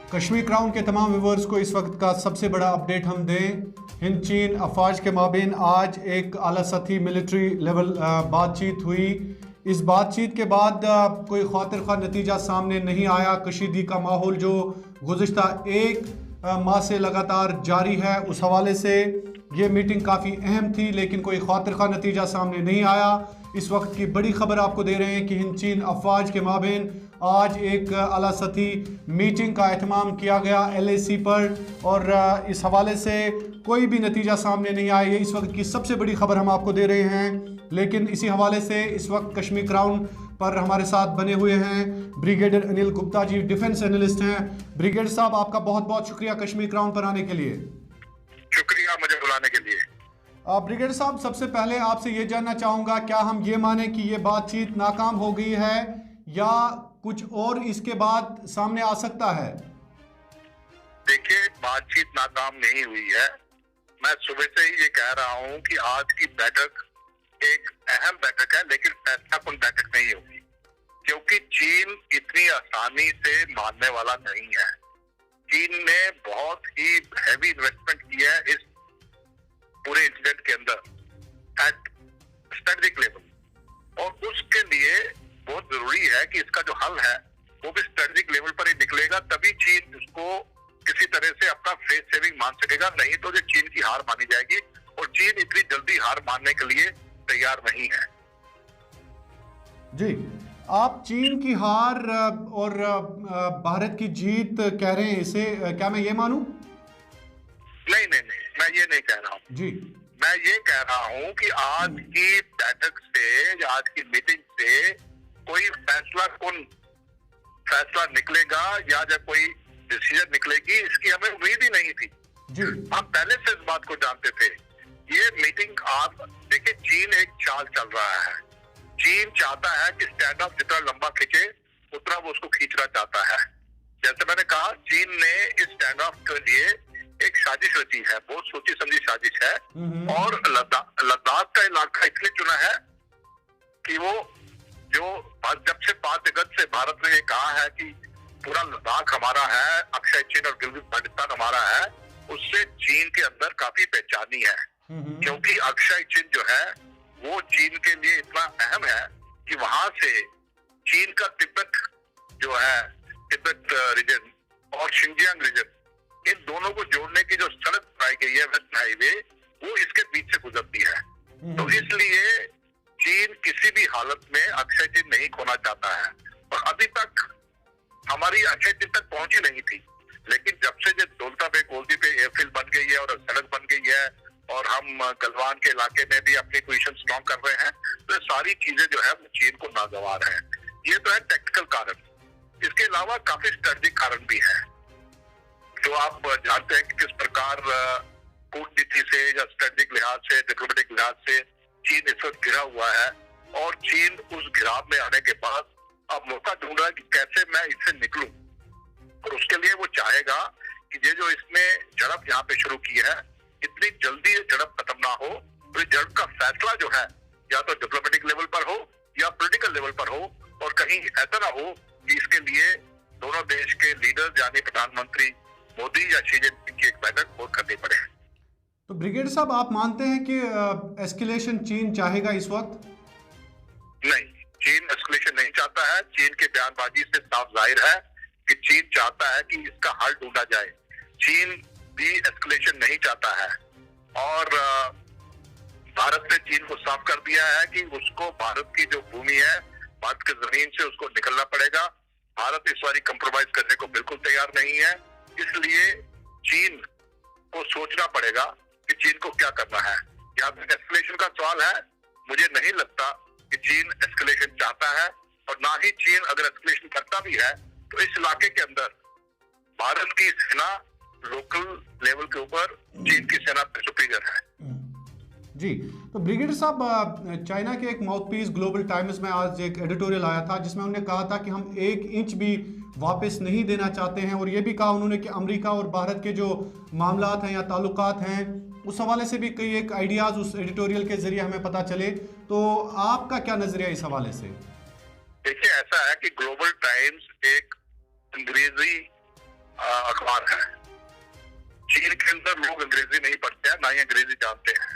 Kashmir crown के तमाम viewers को इस वक्त का सबसे बड़ा अपडेट हम दें। हिंद चीन अफवाज के माबेन आज एक आला सतही मिलिट्री लेवल बातचीत हुई। इस बातचीत के बाद कोई खातिर ख्वाह नतीजा सामने नहीं आया। कशीदगी का माहौल जो गुज़िश्ता एक माह से लगातार जारी है, उस हवाले से ये मीटिंग काफ़ी अहम थी, लेकिन कोई खातिर ख्वाह नतीजा सामने नहीं आया। इस वक्त की बड़ी खबर आपको दे रहे हैं कि हिंद चीन अफवाज के माबेन आज एक आला सतही मीटिंग का एहतमाम किया गया LAC पर, और इस हवाले से कोई भी नतीजा सामने नहीं आया। ये इस वक्त की सबसे बड़ी खबर हम आपको दे रहे हैं। लेकिन इसी हवाले से इस वक्त कश्मीर क्राउन पर हमारे साथ बने हुए हैं brigadier Anil Gupta ji, defence analyst हैं। ब्रिगेडियर साहब, आपका बहुत बहुत शुक्रिया कश्मीर क्राउन पर आने के लिए। शुक्रिया मुझे बुलाने के लिए। ब्रिगेडियर साहब, सबसे पहले आपसे ये जानना चाहूँगा, क्या हम ये माने कि ये बातचीत नाकाम हो गई है या कुछ और इसके बाद सामने आ सकता है? देखिए, बातचीत नाकाम नहीं हुई है। मैं सुबह से ही ये कह रहा हूँ कि आज की बैठक एक अहम बैठक है, लेकिन फैसलाकुन बैठक नहीं होगी, क्योंकि चीन इतनी आसानी से मानने वाला नहीं है। चीन ने बहुत ही हैवी इन्वेस्टमेंट किया है इस पूरे इंसिडेंट के अंदर एट स्ट्रेटेजिक लेवल, और उसके लिए बहुत जरूरी है कि इसका जो हल है वो भी स्ट्रेटेजिक लेवल पर ही निकलेगा, तभी चीन उसको किसी तरह से अपना फेस सेविंग मान सकेगा। नहीं तो जो चीन की हार मानी जाएगी, और चीन इतनी जल्दी हार मानने के लिए तैयार नहीं है। जी, आप चीन की हार और भारत की जीत कह रहे हैं, इसे क्या मैं ये मानूं? नहीं, मैं ये नहीं कह रहा हूँ जी। मैं ये कह रहा हूँ कि आज की बैठक से, आज की मीटिंग से कोई फैसला निकलेगा या जब कोई डिसीजन निकलेगी, इसकी हमें उम्मीद ही नहीं थी जी। हम पहले से इस बात को जानते थे। ये मीटिंग, आप देखिए, चीन एक चाल चल रहा है। चीन चाहता है कि स्टैंड ऑफ जितना लंबा खींचे उतना वो उसको खींचना चाहता है। जैसे मैंने कहा, चीन ने इस स्टैंड ऑफ के लिए एक साजिश रची है, बहुत सोची समझी साजिश है, और लद्दाख का इलाका इसलिए चुना है कि वो जो जब से 5 अगस्त से भारत ने ये कहा है कि पूरा लद्दाख हमारा है, अक्षय चिन और गिलगित बाल्टिस्तान हमारा है, उससे चीन के अंदर काफी बेचैनी है, क्योंकि अक्षय चिन जो है वो चीन के लिए इतना अहम है कि वहां से चीन का तिब्बत जो है, तिब्बत रीजन और शिनजियांग रीजन, इन दोनों को जोड़ने की जो सड़क बनाई गई है, वेस्ट हाईवे, वो इसके बीच से गुजरती है। तो इसलिए चीन किसी भी हालत में अक्षय चिन नहीं खोना चाहता है, और अभी तक हमारी अक्षय चिन तक पहुंची नहीं थी। लेकिन जब से दौलता बेग ओल्डी पे एयरफील्ड बन गई है और सड़क बन गई है, और हम गलवान के इलाके में भी अपनी पोजीशन स्ट्रॉन्ग कर रहे हैं, तो ये सारी चीजें जो है वो चीन को नागवार है। ये तो है टेक्निकल कारण। इसके अलावा काफी स्ट्रेटेजिक कारण भी है, जो आप जानते हैं कि किस प्रकार कूटनीति से या स्ट्रेटेजिक लिहाज से, डिप्लोमेटिक लिहाज से चीन इस वक्त घिरा हुआ है, और चीन उस घिराव में आने के बाद अब मौका ढूंढ रहा है कि कैसे मैं इससे निकलूं, और उसके लिए वो चाहेगा कि ये जो इसने झड़प यहाँ पे शुरू की है, इतनी जल्दी ये झड़प खत्म ना हो, तो झड़प का फैसला जो है या तो डिप्लोमेटिक लेवल पर हो या पॉलिटिकल लेवल पर हो, और कहीं ऐसा ना हो कि इसके लिए दोनों देश के लीडर यानी प्रधानमंत्री मोदी या शी जिनपिंग की एक बैठक और करनी पड़े। तो ब्रिगेडियर साहब, आप मानते हैं कि एस्केलेशन चीन चाहेगा इस वक्त? नहीं, चीन एस्केलेशन नहीं चाहता है। चीन के बयानबाजी से साफ जाहिर है कि चीन चाहता है कि इसका हल ढूंढा जाए। चीन भी एस्केलेशन नहीं चाहता है, और भारत ने चीन को साफ कर दिया है कि उसको भारत की जो भूमि है, भारत की जमीन से उसको निकलना पड़ेगा। भारत इस बारी कंप्रोमाइज करने को बिल्कुल तैयार नहीं है। इसलिए चीन को सोचना पड़ेगा कि चीन को क्या करना है। यहाँ पे एस्केलेशन का सवाल है, मुझे नहीं लगता कि चीन एस्केलेशन चाहता है, और ना ही चीन अगर एस्केलेशन करता भी है तो इस इलाके के अंदर भारत की सेना लोकल लेवल के ऊपर चीन की सेना पे सुपीरियर है। जी, तो ब्रिगेडियर साहब, चाइना के एक माउथपीस ग्लोबल टाइम्स में आज एक एडिटोरियल आया था, जिसमें उन्होंने कहा था कि हम 1 इंच भी वापस नहीं देना चाहते हैं, और ये भी कहा उन्होंने कि अमेरिका और भारत के जो मामलात हैं या ताल्लुकात हैं, उस हवाले से भी कई एक आइडियाज़ उस एडिटोरियल के जरिए हमें पता चले। तो आपका क्या नजरिया इस हवाले से? देखिए, ऐसा है कि ग्लोबल टाइम्स एक अंग्रेजी अखबार है। चीन के अंदर लोग अंग्रेजी नहीं पढ़ते हैं, ना ही अंग्रेजी जानते हैं,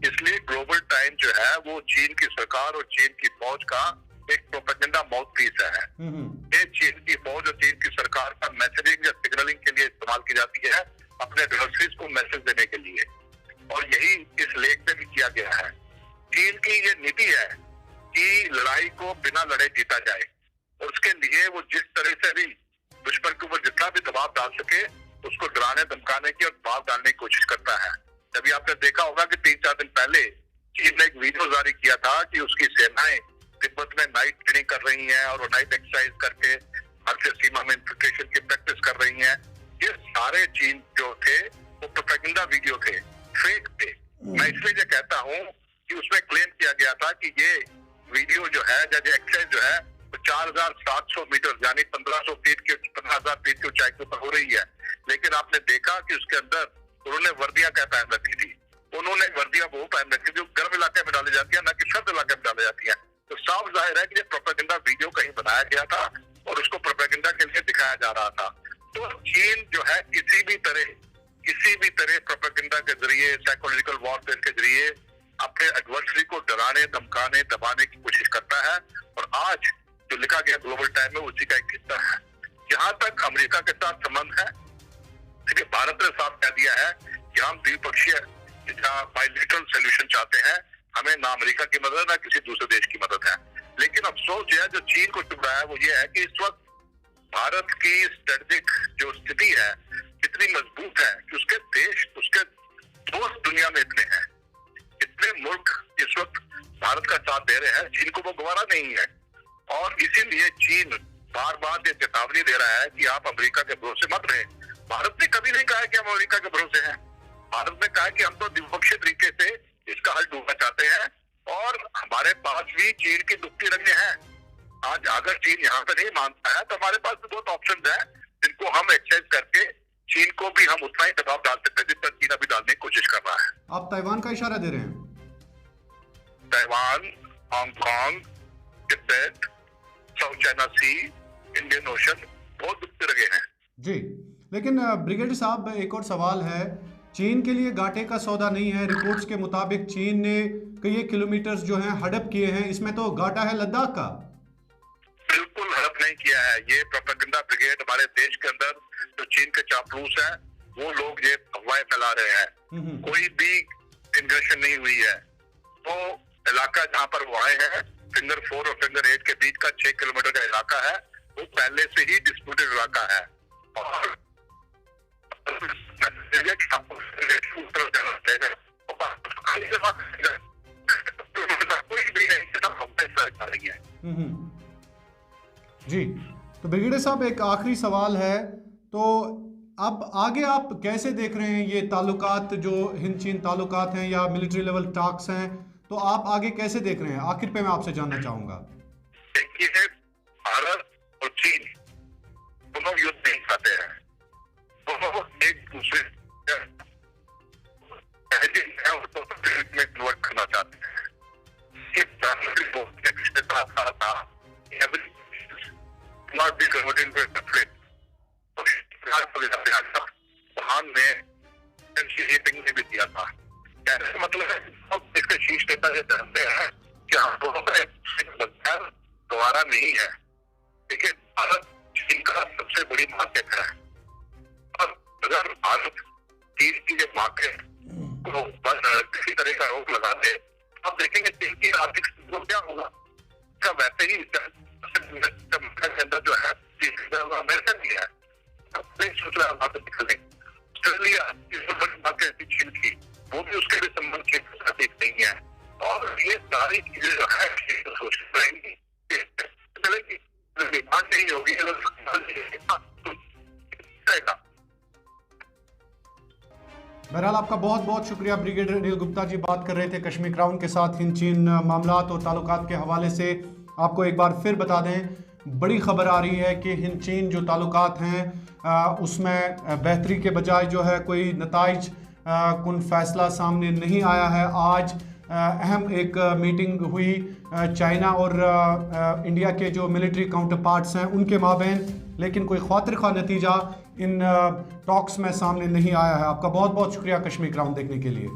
इसलिए ग्लोबल टाइम जो है वो चीन की सरकार और चीन की फौज का एक प्रोपेगेंडा माउथ पीस है। ये चीन की फौज और चीन की सरकार का मैसेजिंग या सिग्नलिंग के लिए इस्तेमाल की जाती है, अपने एडवर्सरीज को मैसेज देने के लिए, और यही इस लेख में भी किया गया है। चीन की ये नीति है कि लड़ाई को बिना लड़े जीता जाए, और उसके लिए वो जिस तरह से भी दुश्मन के ऊपर जितना भी दबाव डाल सके उसको डराने धमकाने की और दबाव डालने की कोशिश करता है। तभी आपने देखा होगा कि 3-4 दिन पहले चीन ने एक वीडियो जारी किया था कि उसकी सेनाएं तिब्बत में नाइट ट्रेनिंग कर रही हैं और वो नाइट एक्सरसाइज करके भारतीय सीमा में इन्फिल्ट्रेशन की प्रैक्टिस कर रही हैं। ये सारे चीन जो थे वो प्रोपेगेंडा वीडियो थे, फेक थे। मैं इसलिए ये कहता हूँ कि उसमें क्लेम किया गया था कि ये वीडियो जो है या एक्सरसाइज जो है वो 4700 मीटर यानी 1500 फीट के 15,000 फीट की ऊंचाई के ऊपर हो रही है, लेकिन आपने देखा कि उसके अंदर उन्होंने वर्दियां क्या पहन रखी थी। उन्होंने वर्दियां वो पहन रखी जो गर्म इलाके में डाली जाती है, ना कि सर्द इलाके में डाली जाती है। तो साफ जाहिर है कि ये प्रोपेगेंडा वीडियो कहीं बनाया गया था और उसको प्रोपेगेंडा के लिए दिखाया जा रहा था। तो चीन जो है किसी भी तरह प्रोपेगेंडा के जरिए, साइकोलॉजिकल वॉरफेयर के जरिए अपने एडवर्सरी को डराने धमकाने दबाने की कोशिश करता है। और आज जो लिखा गया ग्लोबल टाइम में उसी का एक हिस्सा है। जहां तक अमेरिका के साथ संबंध है, देखिए भारत ने साफ कह दिया है कि हम द्विपक्षीय बायलैटरल सॉल्यूशन चाहते हैं, हमें ना अमेरिका की मदद ना किसी दूसरे देश की मदद है। लेकिन अफसोस जो है जो चीन को चुभ रहा है वो ये है कि इस वक्त भारत की स्ट्रेटेजिक जो स्थिति है इतनी मजबूत है कि उसके देश, उसके दोस्त दुनिया में इतने हैं, इतने मुल्क इस वक्त भारत का साथ दे रहे हैं, चीन को वो गवारा नहीं है। और इसीलिए चीन बार बार ये चेतावनी दे रहा है कि आप अमेरिका के भरोसे मत रहे। भारत ने कभी नहीं कहा कि हम अमेरिका के भरोसे हैं। भारत ने कहा कि हम तो द्विपक्षीय तरीके से इसका हल ढूंढना चाहते हैं और हमारे पास भी चीन की दुखती रंगे हैं। आज अगर चीन यहाँ पे नहीं मानता है तो हमारे पास भी बहुत ऑप्शन है जिनको हम एक्सचेंज करके चीन को भी हम उतना ही दबाव डाल सकते हैं जितना चीन अभी डालने की कोशिश कर रहा है। आप ताइवान का इशारा दे रहे हैं? ताइवान, हांगकांग, तिब्बत, South China Sea, Indian Ocean बहुत दुखते रंगे हैं जी। लेकिन ब्रिगेडियर साहब एक और सवाल है, चीन के लिए घाटे का सौदा नहीं है। रिपोर्ट्स के मुताबिक चीन ने कई किलोमीटर्स जो हैं हड़प किए हैं, इसमें तो घाटा है लद्दाख का। बिल्कुल हड़प नहीं किया है। ये प्रोपेगेंडा ब्रिगेड हमारे देश के अंदर जो चीन के चापलूस हैं वो लोग ये अफवाहें फैला रहे हैं। कोई भी इन्वेशन नहीं हुई है। तो इलाका जहाँ पर वो आए हैं फिंगर 4 और फिंगर 8 के बीच का 6 किलोमीटर का इलाका है, वो पहले से ही डिस्प्यूटेड इलाका है। और जी, तो ब्रिगेडियर साहब एक आखिरी सवाल है, तो अब आगे आप कैसे देख रहे हैं ये ताल्लुकात जो हिंद चीन ताल्लुकात हैं या मिलिट्री लेवल टॉक्स हैं, तो आप आगे कैसे देख रहे हैं? आखिर पे मैं आपसे जानना चाहूंगा। देखिए, भारत और चीन दोनों युद्ध नहीं चाहते हैं, दोनों एक दूसरे में कन्वर्ट करना चाहते हैं। not be converted into a conflict. ने भी दिया था। मतलब है इसके शीर्ष नेता ये जानते हैं कि हम दोनों का दोबारा नहीं है। देखिए, भारत चीन का सबसे बड़ी मार्केट है और अगर भारत चीन की जो मार्केट को किसी तरह का रोक लगा दे, आप देखेंगे चीन की आर्थिक स्थिति क्या होगा। वैसे ही के अंदर जो है अमेरिका भी है, नहीं सोच रहा वहां से निकलने। ऑस्ट्रेलिया जो बड़ी मार्केट थी चीन की, वो भी उसके भी संबंध के साथ नहीं है। और ये सारी चीजें जो है सोच रहेंगी डिमांड नहीं होगी। बहरहाल आपका बहुत बहुत शुक्रिया। ब्रिगेडियर अनिल गुप्ता जी बात कर रहे थे कश्मीर क्राउन के साथ हिंद चीन मामलात और ताल्लुकात के हवाले से। आपको एक बार फिर बता दें, बड़ी खबर आ रही है कि हिंद चीन जो ताल्लुकात हैं उसमें बेहतरी के बजाय जो है कोई नताइज कुन फैसला सामने नहीं आया है। आज अहम एक मीटिंग हुई चाइना और इंडिया के जो मिलिट्री काउंटर पार्ट्स हैं उनके माबैन, लेकिन कोई खातिर खा नतीजा इन टॉक्स में सामने नहीं आया है। आपका बहुत बहुत शुक्रिया कश्मीर क्राउन देखने के लिए।